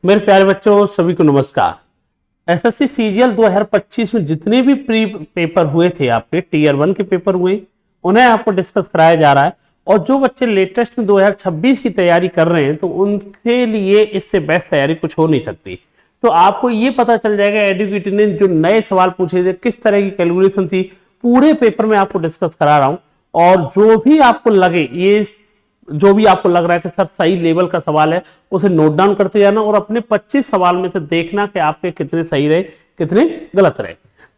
मेरे प्यारे बच्चों, सभी को नमस्कार। एसएससी सीजीएल 2025 में जितने भी प्री पेपर हुए थे, आपके टीयर 1 के पेपर हुए, उन्हें आपको डिस्कस कराया जा रहा है। और जो बच्चे लेटेस्ट में 2026 की तैयारी कर रहे हैं, तो उनके लिए इससे बेस्ट तैयारी कुछ हो नहीं सकती। तो आपको ये पता चल जाएगा एडुकेटी ने जो नए सवाल पूछे थे, किस तरह की कैलकुलेशन थी, पूरे पेपर में आपको डिस्कस करा रहा हूं। और जो भी आपको लगे, ये जो भी आपको लग रहा है कि सर सही लेवल का सवाल है, उसे नोट डाउन करते जाना और अपने 25 सवाल में से देखना कि आपके कितने सही रहे, कितने गलत रहे।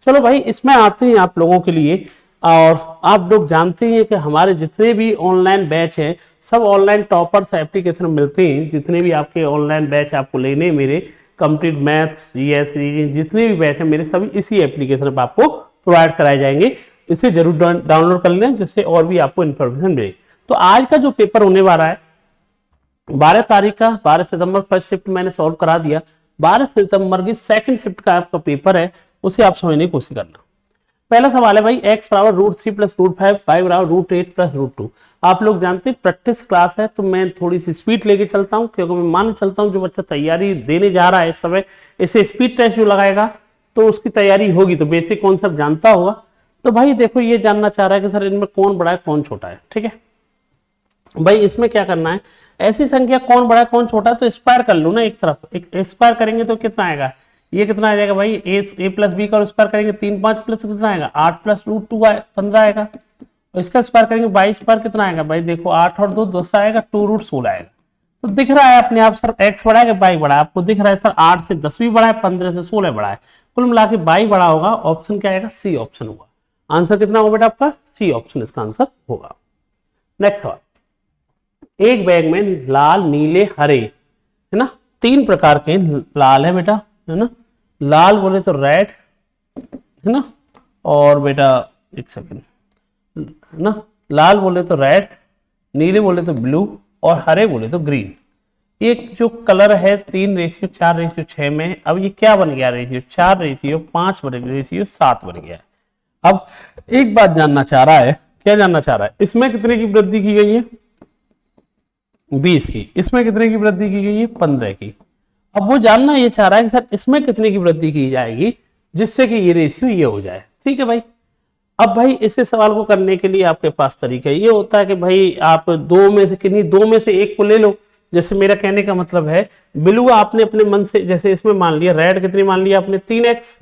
चलो भाई, इसमें आते हैं आप लोगों के लिए। और आप लोग जानते हैं कि हमारे जितने भी ऑनलाइन बैच हैं, सब ऑनलाइन टॉपर्स एप्लीकेशन मिलते हैं। जितने भी आपके ऑनलाइन बैच आपको लेने हैं, मेरे कंप्लीट मैथ्स, जीएस, रीजनिंग, जितने भी बैच हैं मेरे, सभी इसी एप्लीकेशन पर आपको प्रोवाइड कराए जाएंगे। इसे जरूर डाउनलोड कर लें, जिससे और भी आपको इन्फॉर्मेशन मिले। तो आज का जो पेपर होने वाला है 12 तारीख का, 12 सितंबर फर्स्ट शिफ्ट मैंने सॉल्व करा दिया। 12 सितंबर की सेकंड शिफ्ट का आपका पेपर है, उसे आप समझने की कोशिश करना। पहला सवाल है भाई, x बराबर √3 + √5, y बराबर √8 + √2। आप लोग जानते हैं प्रैक्टिस क्लास है, तो मैं थोड़ी सी स्पीड लेके चलता हूं, क्योंकि मैं मान चलता हूं जो बच्चा तैयारी देने जा रहा है इस समय, इसे स्पीड टेस्ट जो लगाएगा तो उसकी तैयारी होगी, तो बेसिक कॉन्सेप्ट जानता होगा। तो भाई देखो, ये जानना चाह रहा है कि सर इनमें कौन बड़ा है कौन छोटा है। ठीक है भाई, इसमें क्या करना है, ऐसी संख्या कौन बड़ा है कौन छोटा है, तो स्क्वायर कर लो ना। एक तरफ एक स्क्वायर करेंगे तो कितना आएगा, ये कितना आ जाएगा भाई, a + b का स्क्वायर करेंगे 3 5 प्लस कितना आएगा 8 + √2 15 आएगा। और इसका स्क्वायर करेंगे 22 स्क्वायर कितना आएगा भाई, देखो 8 और 2 10 आएगा, 2√16 आएगा। तो दिख रहा है अपने आप सर x बड़ा है कि y बड़ा है, आपको दिख रहा है सर 8 से 10 भी बड़ा है, 15 से 16 बड़ा है, कुल मिला के y बड़ा होगा। ऑप्शन क्या आएगा, सी ऑप्शन होगा। आंसर कितना होगा बेटा आपका, सी ऑप्शन इसका आंसर होगा। नेक्स्ट सवाल, एक बैग में लाल, नीले, हरे, है ना, 3 प्रकार के लाल है बेटा, है ना। लाल बोले तो रेड, है ना, और बेटा एक सेकंड, है ना, लाल बोले तो रेड, नीले बोले तो ब्लू, और हरे बोले तो ग्रीन। एक जो कलर है 3:4:6 में, अब ये क्या बन गया, रेशियो 4:5 रेशियो 7 बन गया है। अब एक बात जानना चाह रहा है, क्या जानना चाह रहा है, इसमें कितने की वृद्धि की गई है, 20 की। इसमें कितने की वृद्धि की गई है, 15 की। अब वो जानना ये चाह रहा है कि सर इसमें कितने की वृद्धि की जाएगी, जिससे कि ये रेशियो ये हो जाए। ठीक है भाई, अब भाई इसे सवाल को करने के लिए आपके पास तरीका ये होता है कि भाई आप दो में से एक को ले लो। जैसे मेरा कहने का मतलब है, ब्लू आपने अपने मन से, जैसे इसमें मान लिया रेड कितनी मान लिया आपने 3x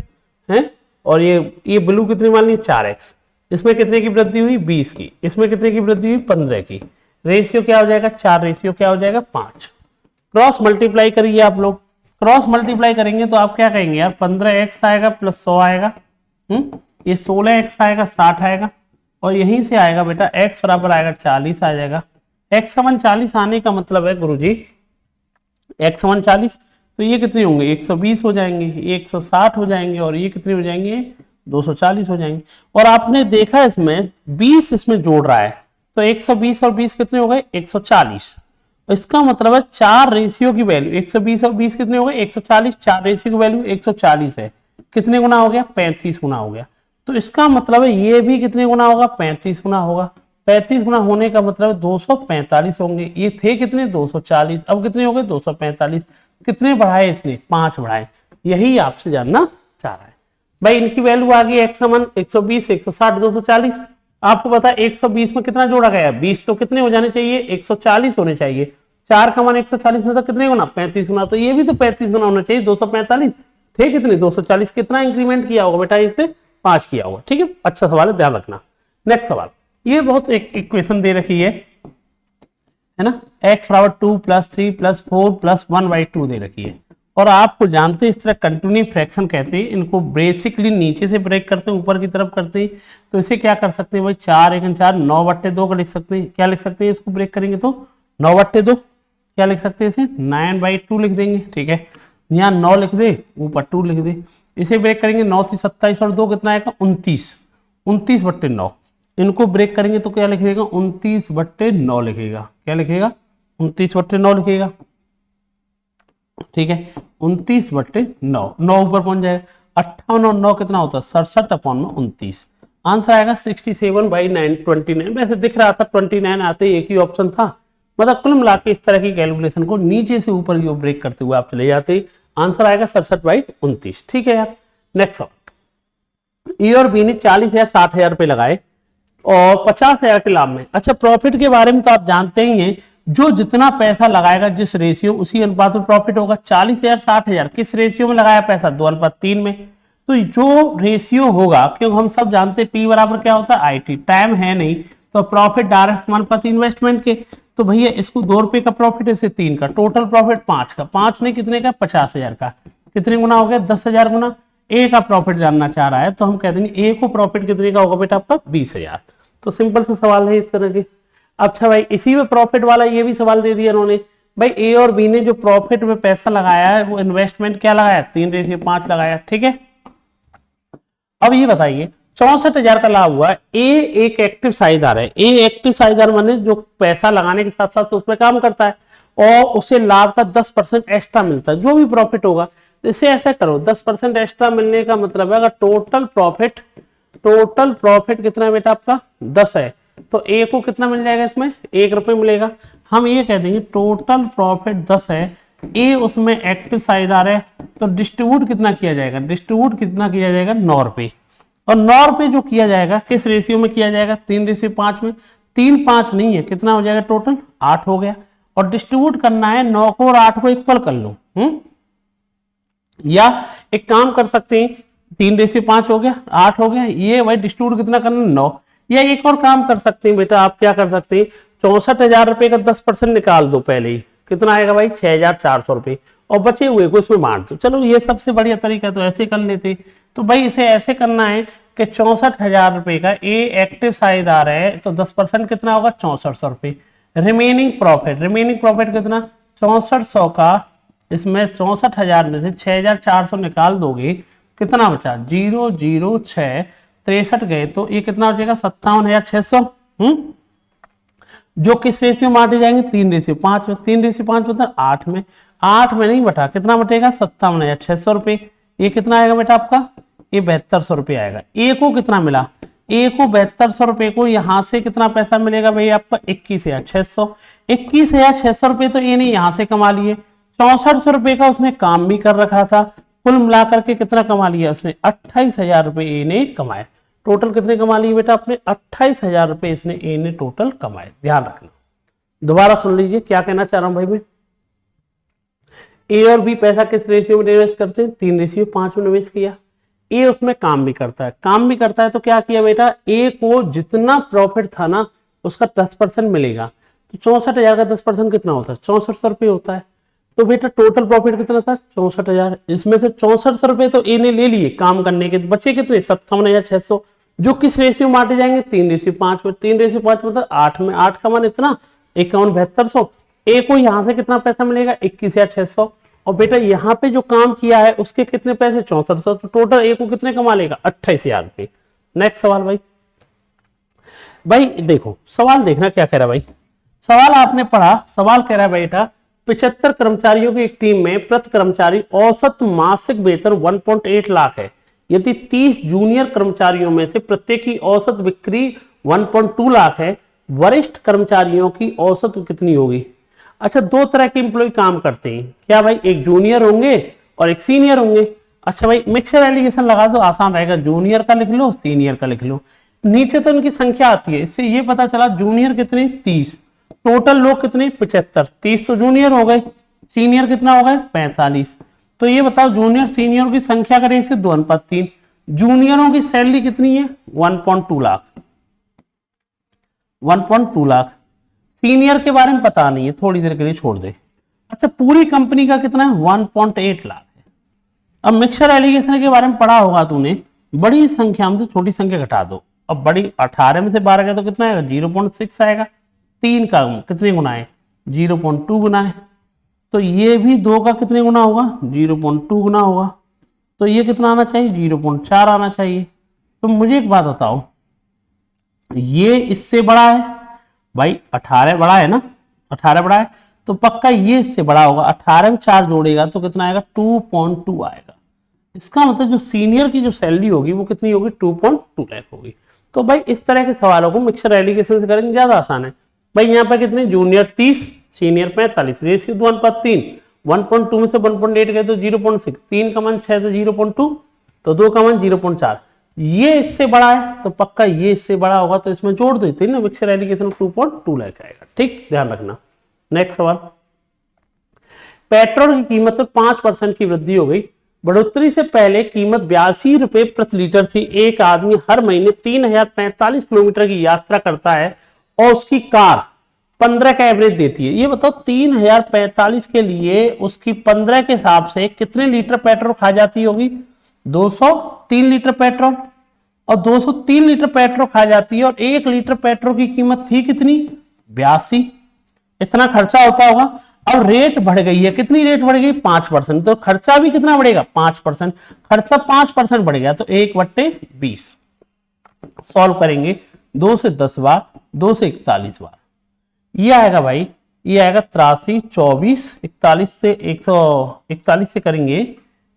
है, और ये ब्लू कितनी मान ली 4x। इसमें कितने की वृद्धि हुई, 20 की। इसमें कितने की वृद्धि हुई, 15 की। रेशियो क्या हो जाएगा, 4 रेशियो क्या हो जाएगा 5। क्रॉस मल्टीप्लाई करिए आप लोग, क्रॉस मल्टीप्लाई करेंगे तो आप क्या कहेंगे यार, 15x आएगा प्लस 100 आएगा, ये 16x आएगा 60 आएगा, और यहीं से आएगा बेटा x बराबर आएगा 40 आ जाएगा। x समान 40 आने का मतलब है गुरुजी, x समान 40, तो ये कितने होंगे 120 हो जाएंगे, ये 160 हो जाएंगे, और ये कितने हो जाएंगे 240 हो जाएंगे। और आपने देखा इसमें 20 इसमें जोड़ रहा है, तो 120 और 20 कितने हो गए 140। इसका मतलब है 4 रेशियो की वैल्यू, 120 और 20 कितने हो गए 140, 4 रेशियो की वैल्यू 140 है, कितने गुना हो गया 35 गुना हो गया। तो इसका मतलब है ये भी कितने गुना होगा 35 गुना होगा। 35 गुना होने का मतलब 245 होंगे। ये थे कितने 240, अब कितने हो गए 245। कितने बढ़ाए इसने, 5 बढ़ाए। यही आपसे जानना चाह रहा है भाई। इनकी वैल्यू आ गई x समान 120, 160, 240। आपको पता है 120 में कितना जोड़ा गया, 20 तो कितने हो जाने चाहिए 140 होने चाहिए। 4 का मान 140 में तो कितने गुना 35 गुना, तो ये भी तो 35 गुना होना चाहिए। 245 थे कितने 240, कितना इंक्रीमेंट किया होगा बेटा, इसने 5 किया होगा। ठीक है, अच्छा सवाल है, ध्यान रखना। नेक्स्ट सवाल, ये बहुत एक इक्वेशन दे रखी है ना, x बराबर 2 + 3 + 4 + 1/2 दे रखी है। और आपको जानते हैं इस तरह कंटिन्यू फ्रैक्शन कहते हैं, इनको बेसिकली नीचे से ब्रेक करते हैं ऊपर की तरफ करते हैं। तो इसे क्या कर सकते हैं भाई, 4 × 4 9/2 का लिख सकते हैं। क्या लिख सकते हैं, इसको ब्रेक करेंगे तो 9/2। क्या लिख सकते हैं, इसे 9/2 लिख देंगे। ठीक है, यहाँ 9 लिख दे, ऊपर 2 लिख दे। इसे ब्रेक करेंगे 9 × 27 और 2 कितना आएगा 29, 29/9। इनको ब्रेक करेंगे तो क्या लिखेगा 29/9 लिखेगा। क्या लिखेगा 29/9 लिखेगा। ठीक है, 29/9, 9 ऊपर पहुंच जाएगा, 58 और 9 कितना होता है 67/29। आंसर आएगा 67/29। वैसे दिख रहा था 29 आते ही एक ही ऑप्शन था, मतलब कुल मिला के इस तरह की कैलकुलेशन को नीचे से ऊपर की ओर ब्रेक करते हुए आप चले जाते, आंसर आएगा 67/29। ठीक है यार। नेक्स्ट ए और बी ने 40,000 60,000 रुपए लगाए और 50,000 के लाभ में। अच्छा, प्रॉफिट के बारे में तो आप जानते ही हैं, जो जितना पैसा लगाएगा जिस रेशियो उसी अनुपात में प्रॉफिट होगा। 40,000 60,000 किस रेशियो में लगाया पैसा, 2:3 में। तो जो रेशियो होगा, क्योंकि हम सब जानते हैं P बराबर क्या होता है IT, टाइम है नहीं तो प्रॉफिट डायरेक्ट समानुपाती इन्वेस्टमेंट के। तो भैया इसको 2 रुपए का प्रॉफिट, इसे 3 का, टोटल प्रॉफिट 5 का, 5 ने कितने का, 50,000 का, कितने गुना हो गया, 10,000 गुना। ए का प्रॉफिट जानना चाह रहा है तो हम कह देंगे ए को प्रॉफिट कितने का होगा बेटा आपका, 20,000। तो सिंपल सा सवाल है इस तरह के। अच्छा भाई, इसी में प्रॉफिट वाला ये भी सवाल दे दिया उन्होंने, भाई ए और बी ने जो प्रॉफिट में पैसा लगाया है वो इन्वेस्टमेंट क्या लगाया, 3:5 लगाया। ठीक है, अब ये बताइए 64,000 का लाभ हुआ। ए एक एक्टिव साझेदार है। ए एक्टिव साझेदार माने जो पैसा लगाने के साथ साथ उसमें काम करता है और उसे लाभ का 10% एक्स्ट्रा मिलता है, जो भी प्रॉफिट होगा। इसे ऐसा करो, 10% एक्स्ट्रा मिलने का मतलब है अगर टोटल प्रॉफिट कितना है बेटा आपका, 10 है, तो ए को कितना मिल जाएगा, इसमें 1 रुपए मिलेगा। हम ये कह देंगे टोटल प्रॉफिट 10 है, ए उसमें एक्टिव साझेदार है, तो डिस्ट्रीब्यूट कितना किया जाएगा, 9 रुपए। और 9 रुपए जो किया जाएगा किस रेशियो में किया जाएगा, 3:5 में। 3 5 नहीं है, कितना हो जाएगा टोटल, 8 हो गया। और डिस्ट्रीब्यूट करना है 9 को और 8 को इक्वल कर लो। या एक काम कर सकते हैं, 3:5 हो गया, 8 हो गया, ये भाई डिस्ट्रीब्यूट कितना करना, 9। या एक और काम कर सकते हैं बेटा, आप क्या कर सकते हैं, 64,000 रुपए का 10% निकाल दो पहले ही, कितना आएगा भाई, 6,400 रुपए, और बचे हुए को इसमें बांट दो। चलो ये सबसे बढ़िया तरीका, तो ऐसे कर लेते। तो भाई इसे ऐसे करना है कि 64,000 रुपए का ए एक्टिव साझेदार है, तो 10% कितना होगा, 6400 रुपए। रिमेनिंग प्रॉफिट कितना, 6400 का, इसमें 64,000 में से 6,400 निकाल दोगे, कितना बचा, 006 63 गए, तो ये कितना बचेगा, 57,600। जो किस रेशियो में बांटे जाएंगे, 3:5 में। 3:5 मतलब 8 में, 8 में नहीं बटा, कितना बटेगा, 57,600 रुपए। ये कितना आएगा बेटा आपका, ये 7200 रुपए आएगा। ए को कितना मिला, ए को 7200 रुपए को यहां से कितना पैसा मिलेगा भाई आपका, 21,600। 21,600 रुपए तो ए ने यहां से कमा लिए। 6400 रुपए का उसने काम भी कर रखा था, कुल मिलाकर के कितना कमा लिया उसने, 28,000 रुपए ए ने कमाए। टोटल कितने कमा लिए बेटा आपने, 28,000 रुपए इसने ए ने टोटल कमाए। ध्यान रखना, दोबारा सुन लीजिए क्या कहना चाह रहा हूं भाई मैं। ए और बी पैसा किस रेशियो में निवेश करते हैं, 3:5 में निवेश किया। ए उसमें काम भी करता है, तो क्या किया बेटा, ए को जितना प्रॉफिट था ना उसका 10% मिलेगा। तो 64,000 का 10% कितना होता है, 6400 रुपए होता है। तो बेटा टोटल प्रॉफिट कितना था, 64,000। इसमें से 6400 रुपए तो ए ने ले लिए काम करने के, बचे कितने, 57,600, जो किस रेशियो में बांटे जाएंगे, 3:5 में। 3:5 मतलब 8 में, 8 का मान इतना, 51,7200। ए को यहां से कितना पैसा मिलेगा, 21,600। और बेटा यहाँ पे जो काम किया है उसके कितने पैसे, 6400। तो टोटल ए को कितने कमा लेगा, 28,000 रुपए। नेक्स्ट सवाल भाई देखो सवाल देखना क्या कह रहा है भाई। सवाल आपने पढ़ा, सवाल कह रहा है बेटा 75 कर्मचारियों की एक टीम में प्रति कर्मचारी औसत मासिक वेतन 1.8 लाख है। यदि 30 जूनियर कर्मचारियों में से प्रत्येक की औसत बिक्री 1.2 लाख है, वरिष्ठ कर्मचारियों की औसत कितनी होगी। अच्छा, 2 तरह के एम्प्लॉय काम करते हैं क्या भाई, एक जूनियर होंगे और एक सीनियर होंगे। अच्छा भाई मिक्सर एलिगेशन लगा दो, आसान रहेगा, जूनियर का लिख लो, सीनियर का लिख लो। नीचे तो उनकी संख्या आती है, इससे ये पता चला जूनियर कितने, 30, टोटल लोग कितने, 75। 30 तो जूनियर हो गए, सीनियर कितना हो गए, 45। तो ये बताओ जूनियर सीनियर की संख्या का रेशियो 2:3। जूनियरों की सैलरी कितनी है, 1.2 लाख। 1.2 लाख। सीनियर के बारे में पता नहीं है, थोड़ी देर के लिए छोड़ दे। अच्छा, पूरी कंपनी का कितना है, 1.8 लाख है। अब मिक्सर एलिगेशन के बारे में पढ़ा होगा तूने, बड़ी संख्या में से छोटी संख्या घटा दो। अब बड़ी 18 में से 12 का तो कितना आएगा, 0.6 आएगा। 3 का कितने गुना है, 0.2 गुना है। तो ये भी 2 का कितने गुना होगा, 0.2 गुना होगा। तो ये कितना आना चाहिए, 0.4 आना चाहिए। तो मुझे एक बात बताओ, ये इससे बड़ा है भाई, 18 बड़ा है ना, 18 बड़ा है तो पक्का ये इससे बड़ा होगा। 18 में 4 जोड़ेगा तो कितना आएगा, 2.2 आएगा। इसका मतलब जो सीनियर की जो सैलरी होगी वो कितनी होगी, 2.2 लाख होगी। तो भाई इस तरह के सवालों को मिक्सर एलिगेशन से करेंगे, ज्यादा आसान है। भाई यहाँ पे कितने, जूनियर 30, सीनियर 45, रेशियो 2:3, 1.2 में से 1.8 गए तो 0.6, 3 का मान 6 तो 0.2, तो 2 का मान 0.4, ये इससे बड़ा है तो पक्का ये इससे बड़ा होगा, तो इसमें जोड़ देते हैं ना, मिक्सचर एलिगेशन 2.2 लाख आएगा। ठीक, ध्यान रखना। नेक्स्ट सवाल, पेट्रोल की कीमत में 5% की वृद्धि हो गई। बढ़ोतरी से पहले कीमत 82 रुपए प्रति लीटर थी। एक आदमी हर महीने 3045 किलोमीटर की यात्रा करता है और उसकी कार 15 का एवरेज देती है। ये बताओ 3045 के लिए उसकी 15 के हिसाब से कितने लीटर पेट्रोल खा जाती होगी? 203 लीटर पेट्रोल, और 203 लीटर पेट्रोल खा जाती है और 1 लीटर पेट्रोल की कीमत थी कितनी? 82। इतना खर्चा होता होगा। अब रेट बढ़ गई है, कितनी रेट बढ़ गई? 5%, तो खर्चा भी कितना बढ़ेगा? 5%। खर्चा 5% बढ़ गया तो 1/20 सॉल्व करेंगे 2 से 10 बार, 2 से 41 बार। ये आएगा भाई, ये आएगा 83, 24, 41 से 141 से करेंगे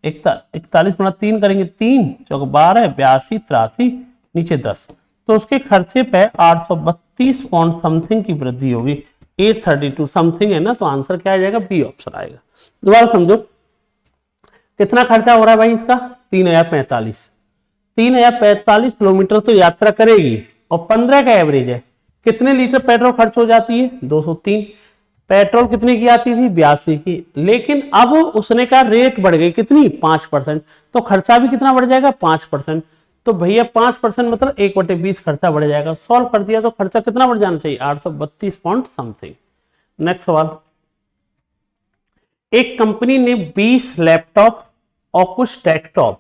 41 गुणा 3 करेंगे 3 चौक 12, 82, 83, नीचे 10, तो उसके खर्चे पे 832 पॉइंट समथिंग की वृद्धि होगी। 832 समथिंग है ना, तो आंसर क्या आ जाएगा? बी ऑप्शन आएगा। दोबारा समझो, कितना खर्चा हो रहा है भाई इसका? 3045। 3045 किलोमीटर तो यात्रा करेगी और 15 का एवरेज है। कितने लीटर पेट्रोल खर्च हो जाती है? 203। पेट्रोल कितने की आती थी? 82 की। लेकिन अब उसने कहा रेट बढ़ गई कितनी? 5%, तो खर्चा भी कितना बढ़ जाएगा? 5%। तो भैया 5% मतलब 1/20 खर्चा बढ़ जाएगा। सॉल्व कर दिया तो खर्चा कितना बढ़ जाना चाहिए? 832 पॉइंट समथिंग। नेक्स्ट सवाल, एक कंपनी ने 20 लैपटॉप और कुछ डेस्कटॉप,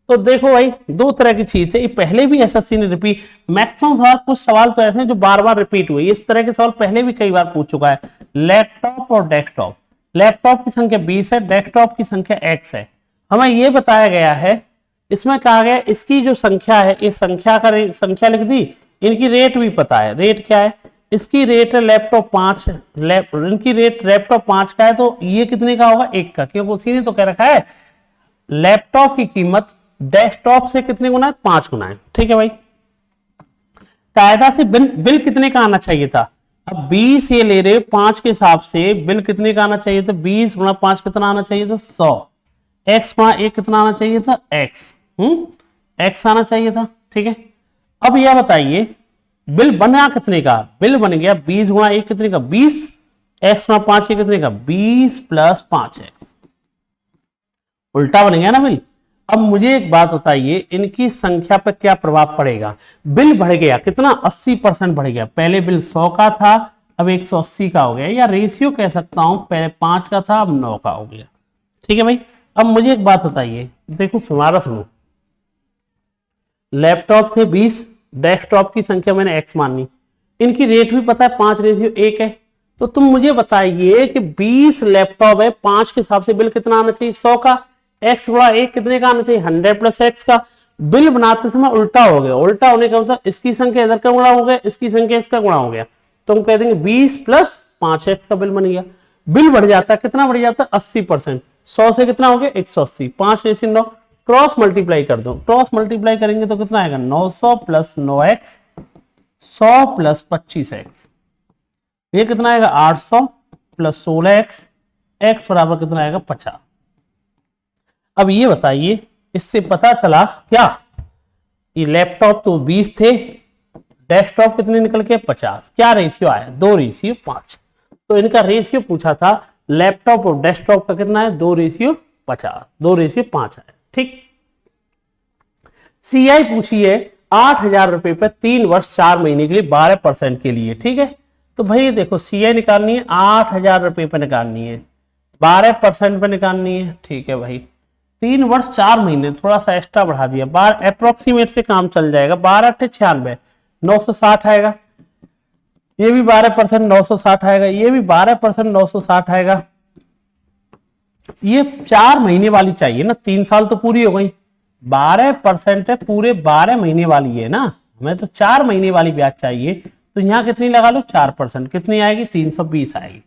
तो देखो भाई दो तरह की चीज है, ये पहले भी एसएससी ने रिपीट, मैक्सिमम सवाल, कुछ सवाल तो ऐसे हैं जो बार बार रिपीट हुए, इस तरह के सवाल पहले भी कई बार पूछ चुका है। लैपटॉप और डेस्कटॉप, लैपटॉप की संख्या 20 है, डेस्कटॉप की संख्या x है। हमें यह बताया गया है, इसमें कहा गया इसकी जो संख्या है, इस संख्या का संख्या लिख दी, इनकी रेट भी पता है। रेट क्या है? इसकी रेट है लैपटॉप 5, इनकी रेट लैपटॉप 5 का है, तो ये कितने का होगा? 1 का, क्योंकि उसी ने तो कह रखा है लैपटॉप की कीमत डेस्कटॉप से कितने गुना है? 5 गुना है। ठीक है भाई, कायदा से बिल कितने का आना चाहिए था? अब 20 ये ले रहे, 5 के हिसाब से बिल कितने का आना चाहिए था? 20 गुणा 5 कितना आना चाहिए था? 100। x गुणा 1 कितना आना चाहिए था? x x आना चाहिए था। ठीक है, अब यह बताइए बिल बना कितने का? बिल बन गया 20 गुणा 1 कितने का? 20, x गुणा 5 कितने का? 20 प्लस 5x, उल्टा बन गया ना बिल। अब मुझे एक बात बताइए, इनकी संख्या पर क्या प्रभाव पड़ेगा? बिल बढ़ गया कितना? 80% बढ़ गया। पहले बिल 100 का था, अब 180 का हो गया, या रेशियो कह सकता हूं, पहले 5 का था, अब 9 का हो गया। ठीक है भाई, अब मुझे एक बात बताइए, देखो सुनारा सुनो, लैपटॉप थे 20, डेस्कटॉप की संख्या मैंने x मानी, इनकी रेट भी पता है 5:1 है, तो तुम मुझे बताइए कि 20 लैपटॉप है, 5 के हिसाब से बिल कितना आना चाहिए? 100 का। x गुणा 1 कितने का आना चाहिए? 100 प्लस x का। बिल बनाते समय उल्टा हो गया, उल्टा होने का मतलब इसकी संख्या इधर का गुणा हो गया, इसकी संख्या इसका गुणा हो गया, तो हम कह देंगे 20 प्लस 5x का बिल बन गया। बिल बढ़ जाता है, कितना बढ़ जाता है? 80%। 100 से कितना हो गया? 180। 5/9, क्रॉस मल्टीप्लाई कर दो, क्रॉस मल्टीप्लाई करेंगे तो कितना आएगा? 900 प्लस 9x, 100 प्लस 25x, ये कितना आएगा? 800 प्लस 16x, x बराबर कितना आएगा? 50। अब ये बताइए, इससे पता चला क्या, ये लैपटॉप तो 20 थे, डेस्कटॉप कितने निकल के? 50। क्या रेशियो आया? 2:5। तो इनका रेशियो पूछा था, लैपटॉप और डेस्कटॉप का कितना है? 2:50, 2:5 है। ठीक, सीआई पूछी है 8,000 रुपए पर 3 वर्ष 4 महीने के लिए 12% के लिए। ठीक है, तो भाई देखो सीआई निकालनी है, 8,000 रुपए पर निकालनी है, 12% पर निकालनी है। ठीक है भाई, 3 वर्ष 4 महीने, थोड़ा सा एक्स्ट्रा बढ़ा दिया, 12 अप्रोक्सीमेट से काम चल जाएगा। 12×8 = 960 आएगा, ये भी 12% 960 आएगा, ये भी 12% 960 आएगा। ये 4 महीने वाली चाहिए ना, 3 साल तो पूरी हो गई, 12% है, पूरे 12 महीने वाली है ना, हमें तो 4 महीने वाली ब्याज चाहिए, तो यहां कितनी लगा लो? 4%, कितनी आएगी? 320 आएगी।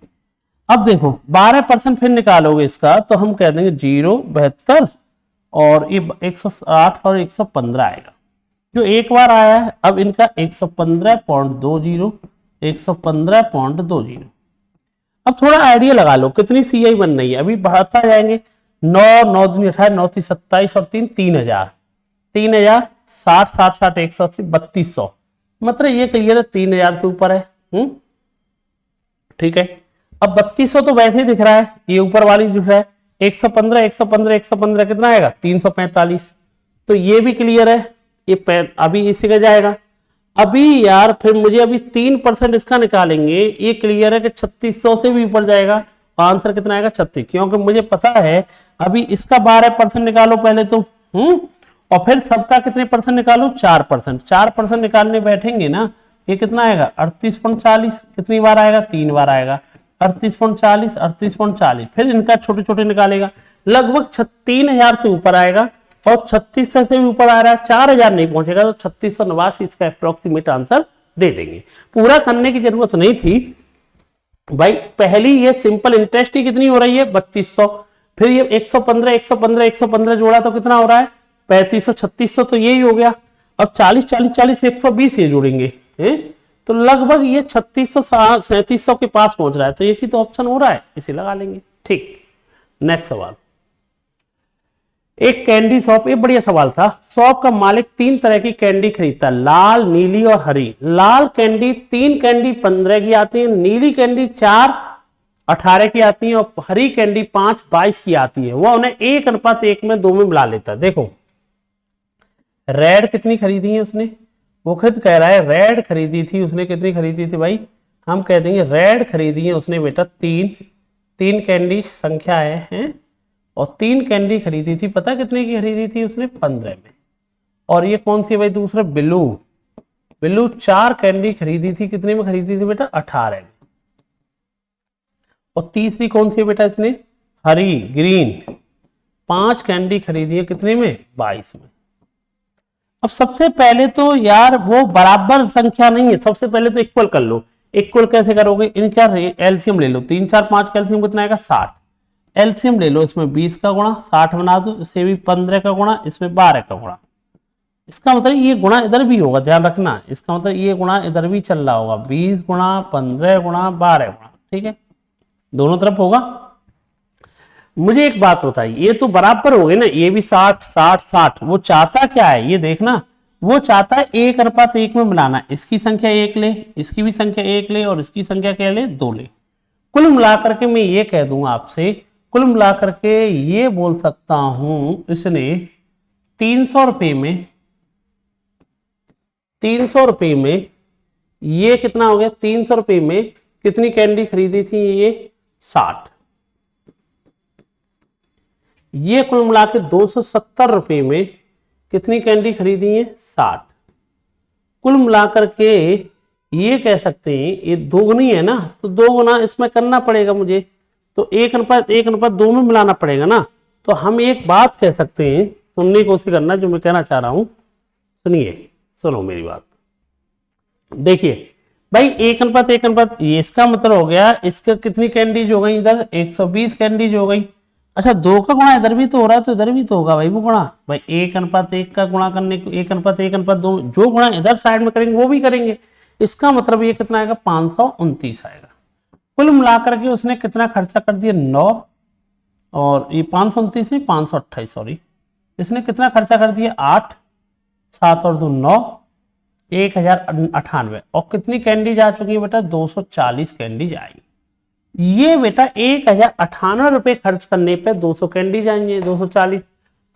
अब देखो 12% फिर निकालोगे इसका, तो हम कह देंगे 0.72 और ये 160 और 115 आएगा, जो एक बार आया है। अब इनका 115.20 115.20। अब थोड़ा आइडिया लगा लो कितनी सीआई बन रही है, अभी बढ़ाता जाएंगे। 9 9 दूनी 18, 9 3 27 और 3 3000, 60 60 60 180 3200, मतलब ये क्लियर है 3000 से ऊपर है। ठीक है, अब 3200 तो वैसे ही दिख रहा है, ये ऊपर वाली दिख रहा है। 115 115 115 कितना आएगा 345, तो ये भी क्लियर है, ये अभी इसी का जाएगा। अभी यार फिर मुझे अभी 3% इसका निकालेंगे, ये क्लियर है कि 3600 से भी ऊपर जाएगा। आंसर कितना आएगा 36, क्योंकि मुझे पता है अभी इसका 12% निकालो पहले तो, और फिर सबका कितने परसेंट निकालो 4%। 4% निकालने बैठेंगे ना, ये कितना आएगा 38.40, कितनी बार आएगा 3 बार आएगा, 38.40 38.40, फिर इनका छोटे छोटे निकालेगा, लगभग 3000 से ऊपर आएगा, और 3600 से भी ऊपर आ रहा है, 4000 नहीं पहुंचेगा, तो 3689 इसका अप्रोक्सीमेट आंसर दे देंगे। पूरा करने की जरूरत नहीं थी भाई, पहली ये सिंपल इंटरेस्ट ही कितनी हो रही है 3200, फिर ये 115 115 115 जोड़ा तो कितना हो रहा है 3500 3600, तो यही हो गया। अब 40 40 40 120 ये जोड़ेंगे तो लगभग ये 3600 3700 के पास पहुंच रहा है, तो एक ही तो ऑप्शन हो रहा है, इसे लगा लेंगे। ठीक, नेक्स्ट सवाल। एक कैंडी शॉप, ये बढ़िया सवाल था। शॉप का मालिक 3 तरह की कैंडी खरीदता है, लाल नीली और हरी। लाल कैंडी 3 कैंडी 15 की आती है, नीली कैंडी 4 18 की आती है, और हरी कैंडी 5 22 की आती है। वह उन्हें 1:1 में 2 में मिला लेता है। देखो रेड कितनी खरीदी है उसने, वो खुद कह रहा है रेड खरीदी थी उसने, कितनी खरीदी थी भाई, हम कह देंगे रेड खरीदी है उसने बेटा 3 कैंडी संख्या है, और 3 कैंडी खरीदी थी, पता कितने की खरीदी थी उसने 15 में। और ये कौन सी भाई दूसरा बिल्लू 4 कैंडी खरीदी थी, कितने में खरीदी थी बेटा 18 में। और तीसरी कौन सी है बेटा इसने हरी ग्रीन 5 कैंडी खरीदी है, कितने में 22 में। अब सबसे पहले तो यार वो बराबर संख्या नहीं है, सबसे पहले तो इक्वल कर लो। इक्वल कैसे करोगे, इनका एलसीएम ले लो, 3 4 5 का एलसीएम कितना आएगा 60, एलसीएम ले लो, इसमें 20 का गुणा 60 बना दो, इसे भी 15 का गुणा, इसमें 12 का गुणा। इसका मतलब ये गुणा इधर भी होगा, ध्यान रखना, इसका मतलब ये गुणा इधर भी चल रहा होगा, 20 गुणा 15 गुणा 12 गुणा, ठीक है, दोनों तरफ होगा। मुझे एक बात बताइए, ये तो बराबर हो गए ना, ये भी 60 60 60, वो चाहता क्या है ये देखना, वो चाहता है 1:1 में मिलाना, इसकी संख्या 1 ले, इसकी भी संख्या 1 ले, और इसकी संख्या क्या ले 2 ले। कुल मिलाकर के मैं ये कह दूंगा आपसे, कुल मिलाकर के ये बोल सकता हूं इसने 300 रुपए में ये कितना हो गया, 300 रुपए में कितनी कैंडी खरीदी थी ये 60, ये कुल मिला के 270 रुपए में कितनी कैंडी खरीदी है 60। कुल मिलाकर के ये कह सकते हैं ये 2 गुनी है ना, तो 2 गुना इसमें करना पड़ेगा मुझे, तो 1:1 में मिलाना पड़ेगा ना। तो हम एक बात कह सकते हैं, सुनने की कोशिश करना जो मैं कहना चाह रहा हूं, सुनो मेरी बात। देखिए भाई 1:1, ये इसका मतलब हो गया, इसका कितनी कैंडीज हो गई इधर 120 कैंडीज हो गई। अच्छा 2 का गुणा इधर भी तो हो रहा है, तो इधर भी तो होगा भाई वो गुणा, भाई 1:1 का गुणा करने को 1:1:2, जो गुणा इधर साइड में करेंगे वो भी करेंगे। इसका मतलब ये कितना आएगा 529 आएगा। कुल मिलाकर के उसने कितना खर्चा कर दिया 9, और ये 529 नहीं 528 सॉरी, इसने कितना खर्चा कर दिया 8 7 और 2 9, 1098, और कितनी कैंडीज आ चुकी है बेटा 240 कैंडीज आई। ये बेटा 1098 रुपए खर्च करने पे 200 कैंडी जाएंगे 240।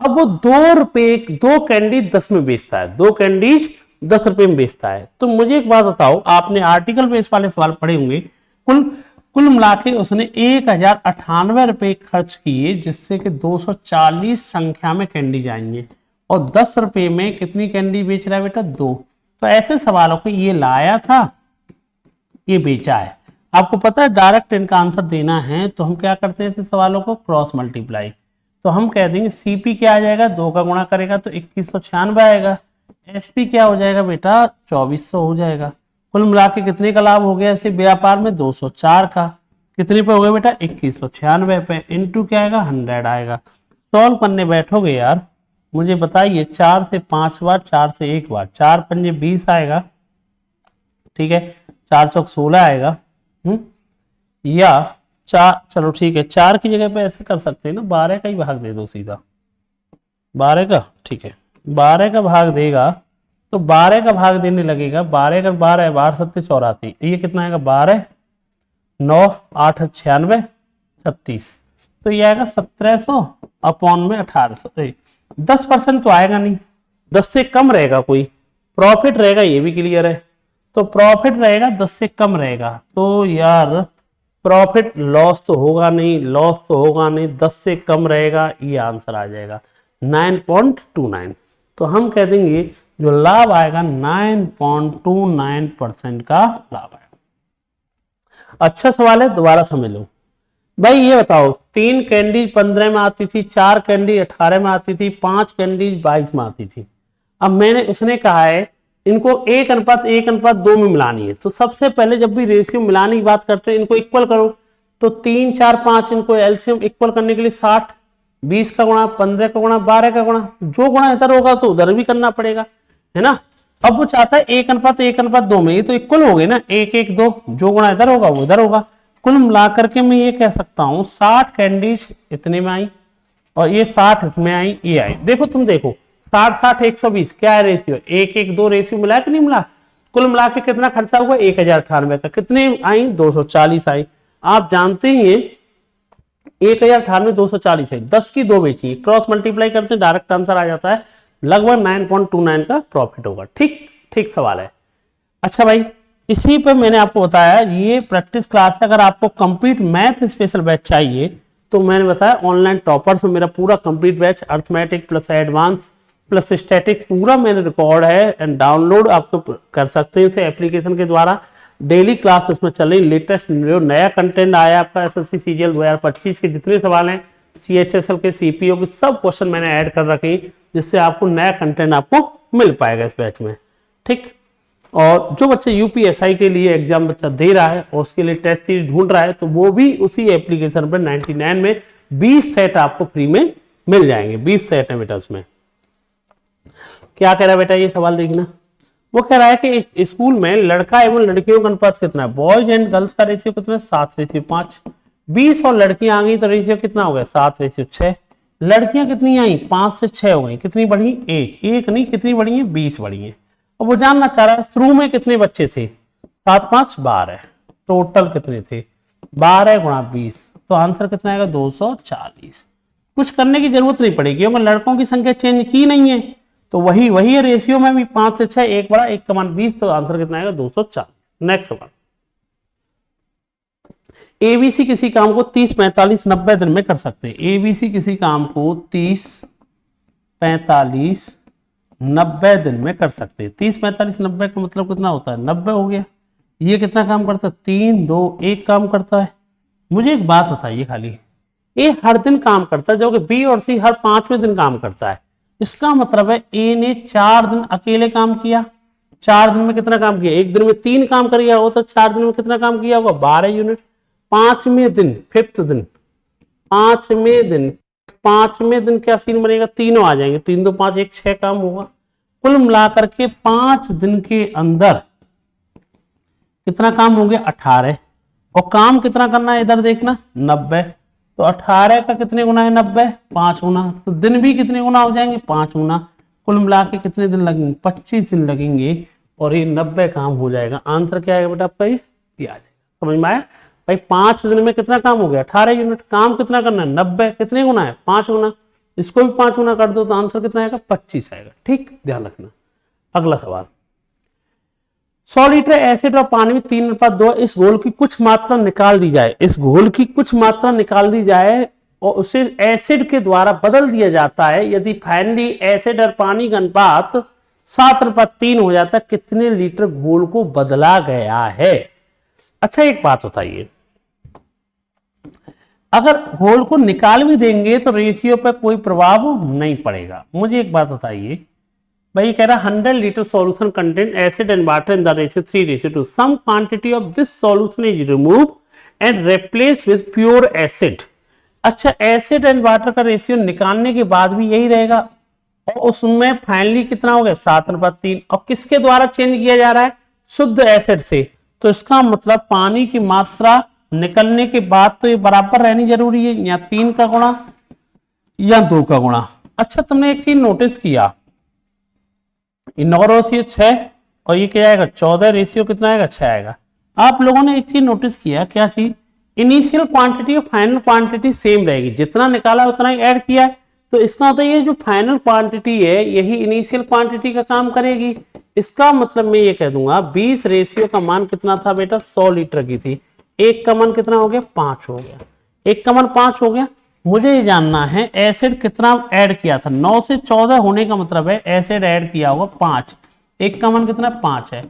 अब वो 2 कैंडी 10 में बेचता है, 2 कैंडीज 10 रुपए में बेचता है। तो मुझे एक बात बताओ, आपने आर्टिकल बेस वाले सवाल पढ़े होंगे, कुल मिला के उसने 1098 रुपए खर्च किए, जिससे कि 240 संख्या में कैंडी जाएंगे, और 10 रुपए में कितनी कैंडी बेच रहा है बेटा 2। तो ऐसे सवालों को ये लाया था, ये बेचा है। आपको पता है डायरेक्ट इनका आंसर देना है तो हम क्या करते हैं ऐसे सवालों को क्रॉस मल्टीप्लाई। तो हम कह देंगे सीपी क्या आ जाएगा, 2 का गुणा करेगा तो 2196 आएगा, एसपी क्या हो जाएगा बेटा 2400 हो जाएगा। कुल मिला के कितने का लाभ हो गया ऐसे व्यापार में 204 का, कितने पे हो गया बेटा 2196 पे, इंटू क्या आएगा 100 आएगा। सॉल्व करने बैठोगे यार मुझे बताइए, 4 से 5 बार, 4 से 1 बार, 4 पंजे 20 आएगा, ठीक है, 4 चौक 16 आएगा। या 4, चलो ठीक है, 4 की जगह पे ऐसे कर सकते हैं ना, 12 का ही भाग दे दो सीधा, 12 का, ठीक है 12 का भाग देगा तो 12 का भाग देने लगेगा, 12 का 12 है, 12 7 84, ये कितना आएगा 12 9 8 96 36, तो ये आएगा 1700 अपॉन में 1800। 10% तो आएगा नहीं, 10 से कम रहेगा, कोई प्रॉफिट रहेगा, ये भी क्लियर है। तो प्रॉफिट रहेगा 10 से कम रहेगा, तो यार प्रॉफिट लॉस तो होगा नहीं, लॉस तो होगा नहीं, 10 से कम रहेगा, ये आंसर आ जाएगा 9.29। तो हम कह देंगे जो लाभ आएगा 9.29% का लाभ आएगा। अच्छा सवाल है, दोबारा समझ लो भाई। ये बताओ 3 कैंडीज 15 में आती थी, 4 कैंडी 18 में आती थी, 5 कैंडीज 22 में आती थी। अब मैंने उसने कहा है इनको 1:1:2 में मिलानी है। तो सबसे पहले जब भी रेशियो मिलाने की बात करते हैं, इनको इक्वल करो। तो 3 4 5 इनको एलसीएम इक्वल करने के लिए 60, 20 का गुणा, 15 का गुणा, 12 का गुणा, जो गुणा इधर होगा तो उधर भी करना पड़ेगा, है ना। अब वो चाहता है 1:1:2 में, ये तो इक्वल हो गए ना, 1:1:2, जो गुणा इधर होगा वो इधर होगा। कुल मिला करके मैं ये कह सकता हूं 60 कैंडीज इतने में आई और ये 60 इसमें आई, ये आई। देखो तुम देखो 60 60 120 क्या है रेशियो, 1:1:2 रेशियो मिला कि नहीं मिला। कुल मिला के कितना खर्चा हुआ 1098 का, कितने आई 240 आई। आप जानते ही 1098 240 है, 10 की 2 बेची, क्रॉस मल्टीप्लाई करते हैं डायरेक्ट आंसर आ जाता है, लगभग 9.29 का प्रॉफिट होगा। ठीक ठीक सवाल है। अच्छा भाई, इसी पे मैंने आपको बताया ये प्रैक्टिस क्लास है। अगर आपको कंप्लीट मैथ स्पेशल बैच चाहिए तो मैंने बताया ऑनलाइन टॉपर्स में मेरा पूरा complete batch, arithmetic plus advance plus static पूरा मैंने रिकॉर्ड है एंड डाउनलोड आपको कर सकते हैं इसे एप्लीकेशन के द्वारा। डेली क्लास इसमें चल रही, लेटेस्ट जो नया कंटेंट आया आपका एसएससी सीजीएल 2025 के जितने सवाल हैं, सीएचएसएल के, सीपीओ के, सब क्वेश्चन मैंने ऐड कर रखे हैं, जिससे आपको नया कंटेंट आपको मिल पाएगा इस बैच में। ठीक, और जो बच्चे यूपीएसआई के लिए एग्जाम बच्चा दे रहा है और उसके लिए टेस्ट सीरीज ढूंढ रहा है, तो वो भी उसी एप्लीकेशन पर 99 में 20 सेट आपको फ्री में मिल जाएंगे। 20 सेट है बेटा उसमें। क्या कह रहा है बेटा, ये सवाल देखना। वो कह रहा है कि स्कूल में लड़का एवं लड़कियों का अनुपात कितना है, बॉयज एंड गर्ल्स का रेशियो कितना है 7:5। 20 और लड़कियां आ गई तो रेशियो कितना हो गया 7:6। लड़कियां कितनी आई 5 से 6 हो गई, कितनी बढ़ी 1 नहीं, कितनी बढ़ी है 20 बढ़ी है। और वो जानना चाह रहा है शुरू में कितने बच्चे थे, 7 5 12, टोटल कितने थे 12 गुणा 20, तो आंसर कितना आएगा 240। कुछ करने की जरूरत नहीं पड़ेगी क्योंकि लड़कों की संख्या चेंज की नहीं है, तो वही है रेशियो में भी 5 से 6, 1 बड़ा 1 का मान 20, तो आंसर कितना आएगा 240। नेक्स्ट सवाल, एबीसी किसी काम को 30 45 90 दिन में कर सकते हैं। एबीसी किसी काम को 30 45 90 दिन में कर सकते हैं। 30 45 90 का मतलब कितना होता है 90 हो गया। ये कितना काम करता है 3 2 1 काम करता है। मुझे एक बात बताइए खाली, ए हर दिन काम करता है जबकि बी और सी हर 5वें दिन काम करता है। इसका मतलब है ए ने 4 दिन अकेले काम किया, 4 दिन में कितना काम किया, एक दिन में 3 काम कर गया हो तो 4 दिन में कितना काम किया होगा 12 यूनिट। 5वें दिन 5th दिन 5वें दिन क्या सीन बनेगा, तीनों आ जाएंगे, 3 2 5 1 6 काम होगा। कुल मिलाकर के 5 दिन के अंदर कितना काम हो गया 18, और काम कितना करना है इधर देखना 90, तो 18 का कितने गुना है 90 5 गुना, तो दिन भी कितने गुना हो जाएंगे 5 गुना। कुल मिला के कितने दिन लगेंगे 25 दिन लगेंगे और ये 90 काम हो जाएगा। आंसर क्या आएगा बेटा आपका, ये आ जाएगा। समझ में आया भाई, 5 दिन में कितना काम हो गया 18 यूनिट, काम कितना करना है 90, कितने गुना है 5 गुना, इसको भी 5 गुना कर दो तो आंसर कितना आएगा 25 आएगा। ठीक, ध्यान रखना। अगला सवाल, 100 लीटर एसिड और पानी में 3:2, इस घोल की कुछ मात्रा निकाल दी जाए। इस घोल की कुछ मात्रा निकाल दी जाए और उसे एसिड के द्वारा बदल दिया जाता है। यदि फाइनली एसिड और पानी का अनुपात 7:3 हो जाता है, कितने लीटर घोल को बदला गया है। अच्छा एक बात बताइए, अगर घोल को निकाल भी देंगे तो रेशियो पर कोई प्रभाव नहीं पड़ेगा। मुझे एक बात बताइए भाई, कह रहा 100 litre solution contain acid and water in the ratio 3:2, some quantity of this solution is remove and replace with pure acid. अच्छा, एसिड एंड वाटर का रेशियो निकालने के बाद भी यही रहेगा और उसमें फाइनली कितना हो गया 7:3, और किसके द्वारा चेंज किया जा रहा है शुद्ध एसिड से, तो इसका मतलब पानी की मात्रा निकलने के बाद तो ये बराबर रहनी जरूरी है, या 3 का गुणा या 2 का गुणा। अच्छा, तुमने एक चीज नोटिस किया, 9 रेशियो 6 और ये क्या आएगा 14, रेशियो कितना आएगा 6 आएगा। आप लोगों ने एक चीज नोटिस किया, क्या चीज, इनिशियल क्वांटिटी और फाइनल क्वांटिटी सेम रहेगी, जितना निकाला उतना ही ऐड किया है। तो इसका मतलब ये जो फाइनल क्वांटिटी है यही इनिशियल क्वांटिटी का काम करेगी। इसका मतलब मैं ये कह दूंगा 20 रेशियो का मान कितना था बेटा, 100 लीटर की थी, एक का मान कितना हो गया, 5 हो गया, एक का मान 5 हो गया। मुझे ये जानना है एसिड कितना ऐड किया था, 9 से 14 होने का मतलब है एसिड ऐड किया होगा 5, एक का मान कितना 5 है,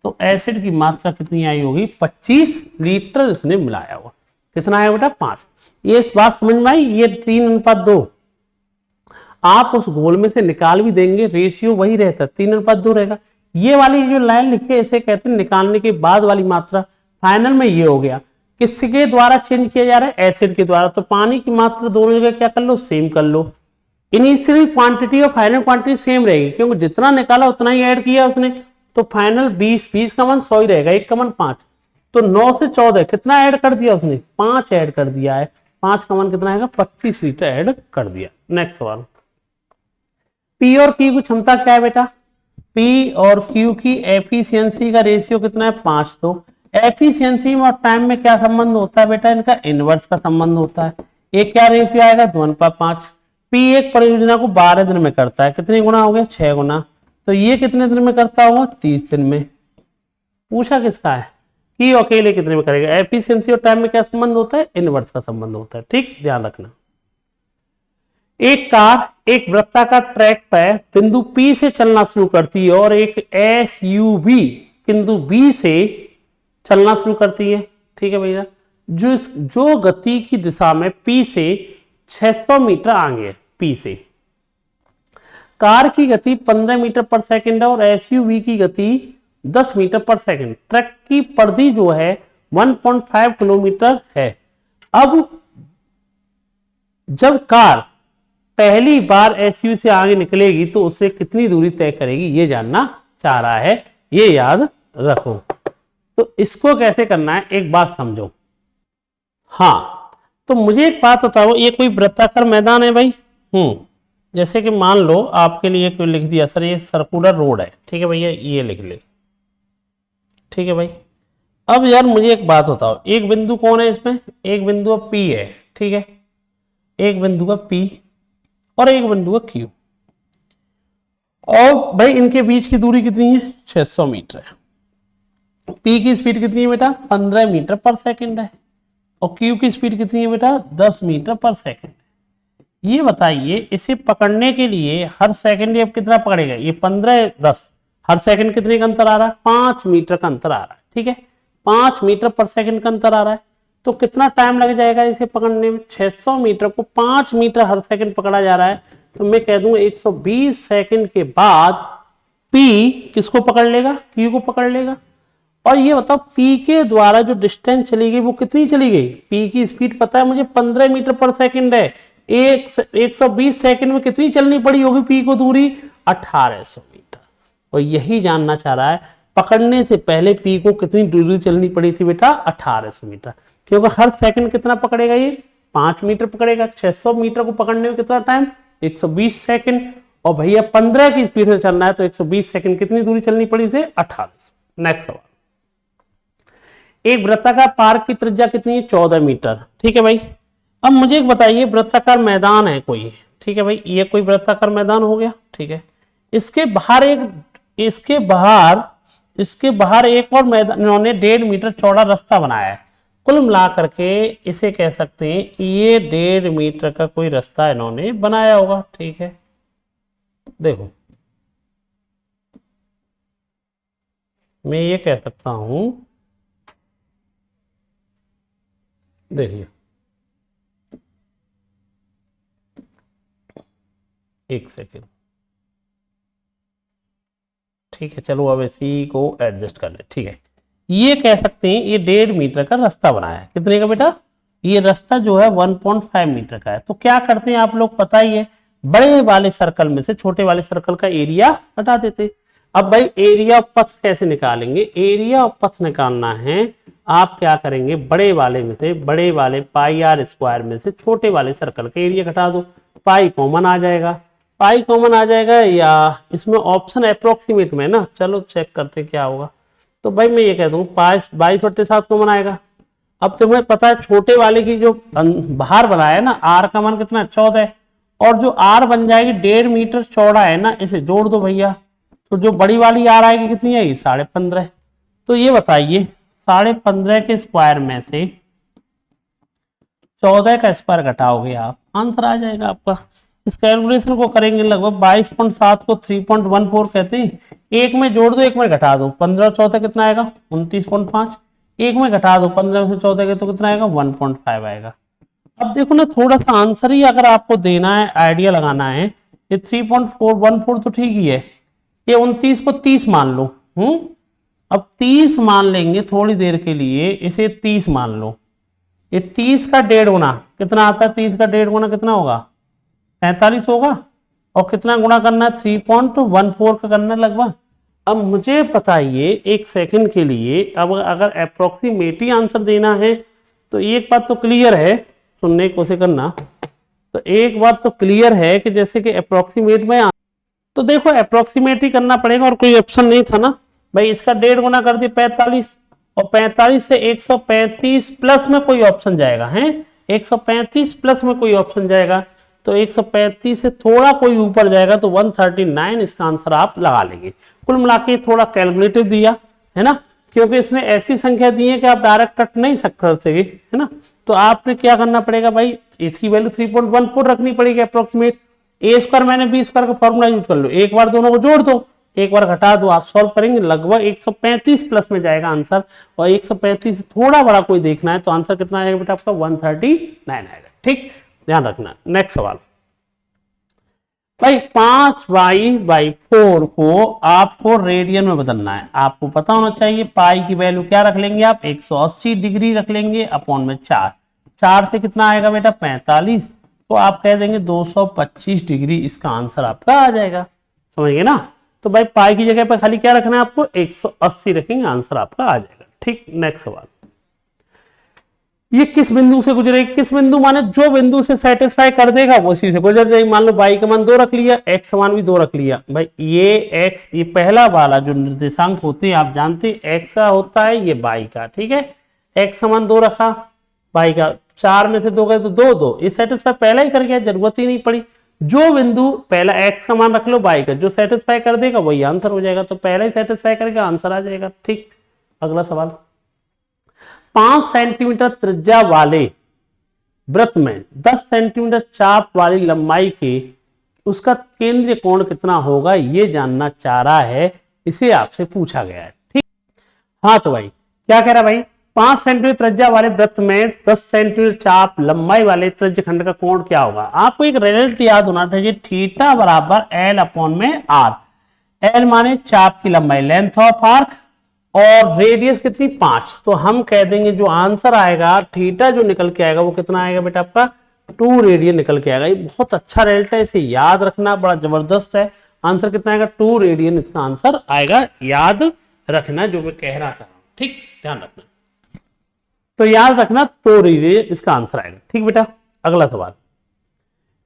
तो एसिड की मात्रा कितनी आई होगी, 25 लीटर इसने मिलाया होगा। कितना आया बेटा, 5। ये इस बात समझ में आई, ये 3:2 आप उस घोल में से निकाल भी देंगे, रेशियो वही रहता है, 3:2 रहेगा। ये वाली जो लाइन लिखी है इसे कहते हैं निकालने के बाद वाली मात्रा। फाइनल में ये हो गया, किसके द्वारा चेंज किया जा रहा है, एसिड के द्वारा। तो पानी की मात्रा दोनों जगह क्या कर लो, सेम कर लो। इनिशियल क्वांटिटी और फाइनल क्वांटिटी सेम रहेगी, क्योंकि जितना निकाला उतना ही ऐड किया उसने। तो फाइनल 20 का मान 100 ही रहेगा, एक का मान 5। तो 9 से 14 कितना ऐड कर दिया उसने, 5 ऐड कर दिया है, 5 का मान कितना आएगा, 25 लीटर ऐड कर दिया। नेक्स्ट सवाल, पी और क्यू की क्षमता क्या है बेटा, पी और क्यू की एफिशिएंसी का रेशियो कितना है, 5। तो एफिशिएंसी और टाइम में क्या संबंध होता है बेटा, इनका इनवर्स का संबंध होता है। एक क्या रेशियो आएगा, 2:5। पी एक परियोजना को 12 दिन में करता है, कितने गुना हो गया, 6 गुना। तो ये कितने दिन में करता होगा, 30 दिन में। पूछा किसका है, कि अकेले कितने में करेगा। एफिशिएंसी और टाइम में क्या संबंध होता है, इनवर्स का संबंध होता है, ठीक, ध्यान रखना। एक कार एक वृत्ताकार ट्रैक पर बिंदु P से चलना शुरू करती है और एक SUV बिंदु B से चलना शुरू करती है, ठीक है भैया। जो गति की दिशा में P से 600 मीटर आगे है, P से कार की गति 15 मीटर पर सेकंड है और SUV की गति 10 मीटर पर सेकंड। ट्रक की परिधि जो है 1.5 किलोमीटर है। अब जब कार पहली बार SUV से आगे निकलेगी तो उससे कितनी दूरी तय करेगी, ये जानना चाह रहा है, ये याद रखो। तो इसको कैसे करना है एक बात समझो। हाँ, तो मुझे एक बात बताओ, ये कोई वृत्ताकार मैदान है भाई, जैसे कि मान लो आपके लिए कोई लिख दिया सर ये सर्कुलर रोड है, ठीक है भैया, ये लिख ले, ठीक है भाई। अब यार मुझे एक बात बताओ, एक बिंदु कौन है इसमें, एक बिंदु P है, ठीक है, एक बिंदु का P और एक बिंदु का Q, और भाई इनके बीच की दूरी कितनी है, 600 मीटर है। P की स्पीड कितनी है बेटा, 15 मीटर पर सेकंड है, और Q की स्पीड कितनी है बेटा, 10 मीटर पर सेकंड। ये बताइए इसे पकड़ने के लिए हर सेकंड ये कितना पकड़ेगा, ये 15 10 हर सेकंड कितने का अंतर आ रहा है, 5 मीटर का अंतर आ रहा है, ठीक है, 5 मीटर पर सेकंड का अंतर आ रहा है। तो कितना टाइम लग जाएगा इसे पकड़ने में, 600 मीटर को 5 मीटर हर सेकंड पकड़ा जा रहा है, तो मैं कह दूंगा 120 सेकंड के बाद P किसको पकड़ लेगा, Q को पकड़ लेगा। और ये बताओ P के द्वारा जो डिस्टेंस चली गई वो कितनी चली गई, P की स्पीड पता है मुझे 15 मीटर पर सेकंड है, 120 सेकंड में कितनी चलनी पड़ी होगी P को दूरी, 1800 मीटर। और यही जानना चाह रहा है पकड़ने से पहले P को कितनी दूरी चलनी पड़ी थी बेटा, 1800 मीटर, क्योंकि हर सेकंड कितना पकड़ेगा, ये 5 मीटर पकड़ेगा। 600 मीटर को पकड़ने में कितना टाइम, 120 सेकंड, और भैया 15 की स्पीड से चलना है तो 120 सेकंड कितनी दूरी चलनी पड़ी इसे, 1800। नेक्स्ट सवाल, एक वृत्ताकार पार्क की त्रिज्या कितनी है, 14 मीटर, ठीक है भाई। अब मुझे एक बताइए, वृत्ताकार मैदान है कोई, ठीक है भाई, ये कोई वृत्ताकार मैदान हो गया, ठीक है। इसके बाहर एक और मैदान, इन्होंने 1.5 मीटर चौड़ा रास्ता बनाया है। कुल मिला करके इसे कह सकते हैं ये 1.5 मीटर का कोई रास्ता इन्होंने बनाया होगा, ठीक है। देखो मैं ये कह सकता हूं, देखिए एक सेकेंड, ठीक है, चलो अब इसी को एडजस्ट कर ले, ठीक है। ये कह सकते हैं ये 1.5 मीटर का रास्ता बनाया है, कितने का बेटा, ये रास्ता जो है 1.5 मीटर का है। तो क्या करते हैं आप लोग पता ही है, बड़े वाले सर्कल में से छोटे वाले सर्कल का एरिया हटा देते। अब भाई एरिया ऑफ पथ कैसे निकालेंगे? एरिया ऑफ पथ निकालना है, आप क्या करेंगे, बड़े वाले में से, बड़े वाले पाई आर स्क्वायर में से छोटे वाले सर्कल का एरिया घटा दो, पाई कॉमन आ जाएगा, पाई कॉमन आ जाएगा, या इसमें ऑप्शन अप्रोक्सीमेट में ना, चलो चेक करते क्या होगा। तो भाई मैं ये कह दूं 22/7 कॉमन आएगा। अब तुम्हें पता है छोटे वाले की जो बाहर बनाया है ना, आर का मान कितना 14, और जो आर बन जाएगी 1.5 मीटर चौड़ा है ना, इसे जोड़ दो भैया, तो जो बड़ी वाली आर आएगी कितनी आएगी 15.5। तो ये बताइए 15.5 के स्क्वायर में से 14 का स्क्वायर घटाओगे आप, आंसर आ जाएगा आपका। इस कैलकुलेशन को करेंगे लगभग 22.7 को 3.14 कहते हैं, एक में जोड़ दो एक में घटा दो, 15 14 कितना आएगा 29.5, एक में घटा दो 15 से 14 के तो कितना आएगा 1.5 आएगा। अब देखो ना, थोड़ा सा आंसर ही अगर आपको देना है, आइडिया लगाना है, ये 3.414 तो ठीक ही है, ये 29 को 30 मान लो। अब 30 मान लेंगे थोड़ी देर के लिए, इसे 30 मान लो, ये 30 का 1.5 गुना कितना आता है, 30 का 1.5 गुना कितना होगा 45 होगा, और कितना गुना करना है 3.14 का करना है लगभग। अब मुझे बताइए एक सेकंड के लिए, अब अगर अप्रोक्सीमेटली आंसर देना है तो एक बात तो क्लियर है, सुनने की कोशिश करना, तो एक बात तो क्लियर है कि जैसे कि अप्रोक्सीमेट में, तो देखो अप्रोक्सीमेट ही करना पड़ेगा और कोई ऑप्शन नहीं था ना भाई। इसका 1.5 गुना कर दिया 45, और 45 से 135 प्लस में कोई ऑप्शन जाएगा है, 135 प्लस में कोई ऑप्शन जाएगा, तो 135 से थोड़ा कोई ऊपर जाएगा तो 139 इसका आंसर आप लगा लेंगे। कुल मिला के थोड़ा कैलकुलेटिव दिया है ना, क्योंकि इसने ऐसी संख्या दी है कि आप डायरेक्ट कट नहीं कर सके है ना। तो आपने क्या करना पड़ेगा भाई, इसकी वैल्यू 3.14 रखनी पड़ेगी अप्रोक्सीमेट। ए स्क्वायर मैंने बी स्क्वायर का फॉर्मूला यूज कर लो, एक बार दोनों को जोड़ दो एक बार घटा दो, आप सॉल्व करेंगे लगभग 135 प्लस में जाएगा आंसर, और 135 से थोड़ा बड़ा कोई देखना है तो आंसर कितना आएगा बेटा आपका 139 आएगा। ठीक, ध्यान रखना। नेक्स्ट सवाल भाई, 5y/4 को आपको रेडियन में बदलना है। आपको पता होना चाहिए पाई की वैल्यू क्या रख लेंगे आप, 180 डिग्री रख लेंगे अपॉन में 4 से कितना आएगा बेटा 45, तो आप कह देंगे 225 डिग्री इसका आंसर आपका आ जाएगा। समझ गए ना। तो भाई पाई की जगह पर खाली क्या रखना है आपको, 180 रखेंगे, आंसर आपका आ जाएगा। ठीक, नेक्स्ट सवाल, ये किस बिंदु से गुजरेगी, किस बिंदु माने जो बिंदु से सेटिस्फाई कर देगा वो इसी से गुजर जाएगी। मान लो बाई का मान 2 रख लिया, एक्स मान भी 2 रख लिया, भाई ये एक्स, ये पहला वाला जो निर्देशांक होते हैं आप जानते हैं एक्स का होता है, ये बाई का, ठीक है। एक्स मान 2 रखा, बाई का 4 में से 2 गए तो 2 ये सेटिस्फाई पहला ही कर गया, जरूरत ही नहीं पड़ी। जो बिंदु पहला एक्स का मान रख लो, बाई का जो सेटिस्फाई कर देगा वही आंसर हो जाएगा, तो पहला ही सेटिस्फाई करेगा आंसर आ जाएगा। ठीक, अगला सवाल, 5 सेंटीमीटर त्रिज्या वाले वृत्त में 10 सेंटीमीटर चाप वाली लंबाई के उसका केंद्रीय कोण कितना होगा, ये जानना चाह रहा है, इसे आपसे पूछा गया है। ठीक, हाँ तो भाई क्या कह रहा है भाई, 5 सेंटीमीटर त्रिज्या वाले वृत्त में 10 सेंटीमीटर चाप लंबाई वाले त्रिज्य खंड का कोण क्या होगा। आपको एक रिजल्ट याद होना चाहिए, थीटा बराबर एल अपॉन में आर। एल माने चाप की लंबाई, लेंथ ऑफ आर्क, और रेडियस कितनी 5, तो हम कह देंगे जो आंसर आएगा थीटा जो निकल के आएगा वो कितना आएगा बेटा आपका 2 रेडियन निकल के आएगा। ये बहुत अच्छा रिजल्ट है, इसे याद रखना, बड़ा जबरदस्त है। आंसर कितना आएगा 2 रेडियन इसका आंसर आएगा, याद रखना जो मैं कह रहा था। ठीक, ध्यान रखना, तो याद रखना 2 रेडियन इसका आंसर आएगा। ठीक बेटा, अगला सवाल,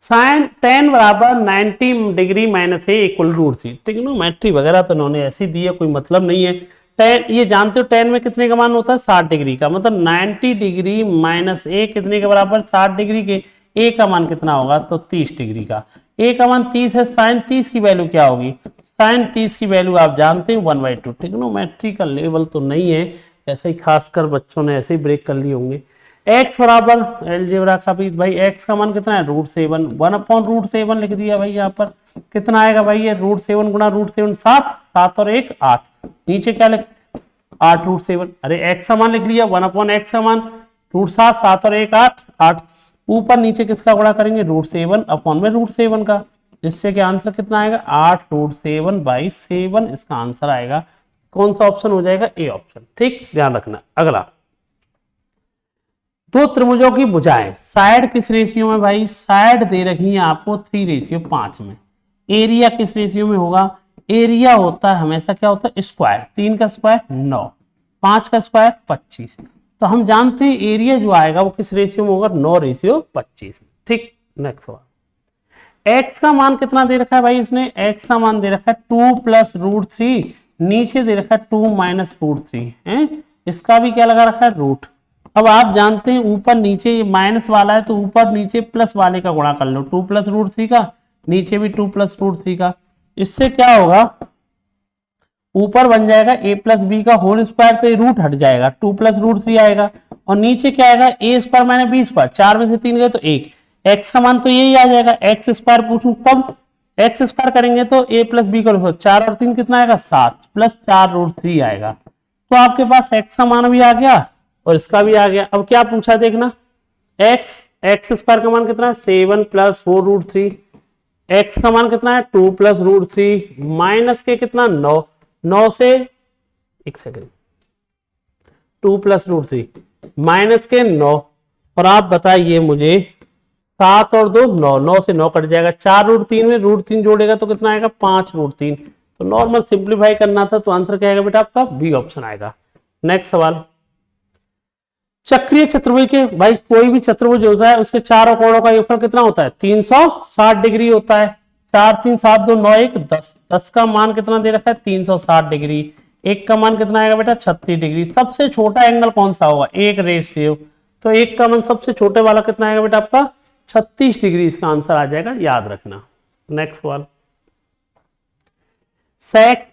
साइन tan बराबर 90 डिग्री माइनस ए इक्वल √c। ट्रिग्नोमेट्री वगैरह तो उन्होंने ऐसी दी है, कोई मतलब नहीं है। tan ये जानते हो tan में कितने का मान होता है 60 डिग्री का, मतलब 90 डिग्री माइनस ए कितने के बराबर 60 डिग्री के, ए का मान कितना होगा तो 30 डिग्री का, ए का मान 30 है, साइन 30 की वैल्यू क्या होगी, साइन 30 की वैल्यू आप जानते हैं 1/2। ट्रिग्नोमेट्री का लेवल तो नहीं है, ऐसे ही खासकर बच्चों ने ऐसे ही ब्रेक कर लिए होंगे। x बराबर अलजेब्रा का भी भाई x का मान कितना है √7, 1/√7 लिख दिया भाई, यहाँ पर कितना आएगा भाई ये √7 गुणा √7 7 और 1 8, नीचे क्या लिखा 8√7, अरे x का मान लिख लिया 1/x का मान √7 7 और 1 8, ऊपर नीचे किसका गुणा करेंगे √7 अपॉन में √7 का, जिससे कि आंसर कितना आएगा 8√7/7 इसका आंसर आएगा। कौन सा ऑप्शन हो जाएगा, ए ऑप्शन। ठीक, ध्यान रखना। अगला, 2 त्रिभुजों की भुजाएं साइड किस रेशियो में, भाई साइड दे रखी है आपको 3:5 में, एरिया किस रेशियो में होगा, एरिया होता है हमेशा क्या होता है स्क्वायर, 3 का स्क्वायर 9, 5 का स्क्वायर 25। तो हम जानते हैं एरिया जो आएगा वो किस रेशियो में होगा, 9:25। ठीक, नेक्स्ट सवाल। x का मान कितना दे रखा है भाई इसने, x का मान दे रखा है 2 + √3, नीचे दे रखा है 2 - √3 है, इसका भी क्या लगा रखा है रूट। अब आप जानते हैं ऊपर नीचे ये माइनस वाला है तो ऊपर नीचे प्लस वाले का गुणा कर लो, 2 + √3 का, नीचे भी 2 + √3 का। इससे क्या होगा, ऊपर बन जाएगा a + b का होल स्क्वायर, तो ये रूट हट जाएगा, 2 + √3 आएगा, और नीचे क्या आएगा a² - b², 4 में से 3 गए तो 1, x का मान तो यही आ जाएगा, x² पूछूं तब x² करेंगे तो a + b करो, 4 और 3 कितना आएगा 7, + 4√3 आएगा। तो आपके पास x का मान भी आ गया और इसका भी आ गया। अब क्या पूछा देखना, x² का मान कितना है 7 + 4√3, x का मान कितना है 2 + √3 माइनस के कितना 9 से, एक सेकेंड, 2 + √3 माइनस के 9, और आप बताइए मुझे 7 और 2 9, 9 से 9 कट जाएगा, 4√3 में √3 जोड़ेगा तो कितना आएगा 5√3। तो नॉर्मल सिंप्लीफाई करना था तो आंसर क्या आएगा बेटा आपका बी ऑप्शन आएगा। नेक्स्ट सवाल, चक्रीय चतुर्भुज के, भाई कोई भी चतुर्भुज होता है उसके चारों कोणों का योगफल कितना होता है 360 डिग्री होता है। 4 3 7 2 9 1 10, 10 का मान कितना दे रखा है 360 डिग्री, 1 का मान कितना आएगा बेटा 36 डिग्री। सबसे छोटा एंगल कौन सा होगा, 1 रेशियो, तो 1 का मान सबसे छोटे वाला कितना आएगा बेटा आपका 36 डिग्री, इसका आंसर आ जाएगा, याद रखना। नेक्स्ट सवाल, सेक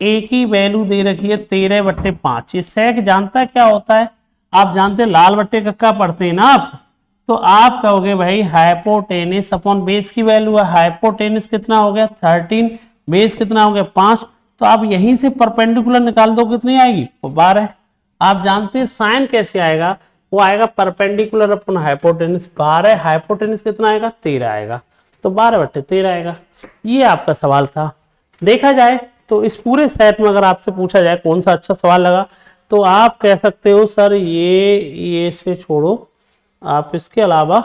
ए की वैल्यू दे रखी है 13/5। ये सेक जानता है क्या होता है, आप जानते हैं लाल बट्टे कक्का पढ़ते हैं ना आप, तो आप कहोगे भाई हाइपोटेनिस अपॉन बेस की वैल्यू है, हाइपोटेनिस कितना हो गया 13, बेस कितना हो गया 5, तो आप यहीं से परपेंडिकुलर निकाल दो कितनी आएगी 12। आप जानते हैं साइन कैसे आएगा, वो आएगा परपेंडिकुलर अपॉन हाइपोटेनिस, 12 हाइपोटेनिस कितना आएगा 13 आएगा, तो 12/13 आएगा। ये आपका सवाल था। देखा जाए तो इस पूरे सेट में अगर आपसे पूछा जाए कौन सा अच्छा सवाल लगा, तो आप कह सकते हो सर ये से छोड़ो, आप इसके अलावा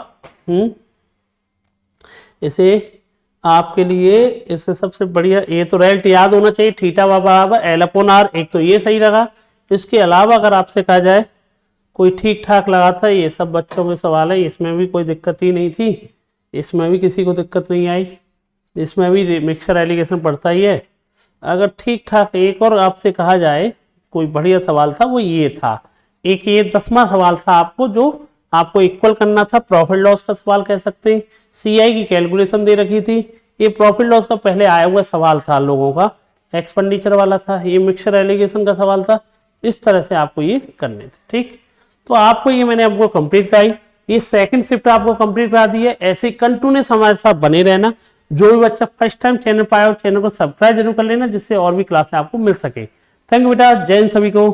इसे आपके लिए इससे सबसे बढ़िया, ये तो रिजल्ट याद होना चाहिए, थीटा बराबर L/R, एक तो ये सही लगा। इसके अलावा अगर आपसे कहा जाए कोई ठीक ठाक लगा था, ये सब बच्चों के सवाल है, इसमें भी कोई दिक्कत ही नहीं थी, इसमें भी किसी को दिक्कत नहीं आई, इसमें भी मिक्सचर एलिगेशन पड़ता ही है। अगर ठीक ठाक एक और आपसे कहा जाए कोई बढ़िया सवाल था, वो ये था, एक ये 10वां सवाल था आपको, जो आपको इक्वल करना था, प्रॉफिट लॉस का सवाल कह सकते हैं, सीआई की कैलकुलेशन दे रखी थी, ये प्रॉफिट लॉस का पहले आया हुआ सवाल था लोगों का, एक्सपेंडिचर वाला था, ये मिक्सचर एलिगेशन का सवाल था, इस तरह से आपको ये करने थे। ठीक, तो आपको ये मैंने आपको कंप्लीट कराई, ये सेकंड शिफ्ट आपको कंप्लीट करा दी है। ऐसे कंटिन्यूस हमारे साथ बने रहना, जो भी बच्चा फर्स्ट टाइम चैनल पर आया हो चैनल को सब्सक्राइब जरूर कर लेना, जिससे और भी क्लासें आपको मिल सके। थैंक यू बेटा, जय हिंद सभी को।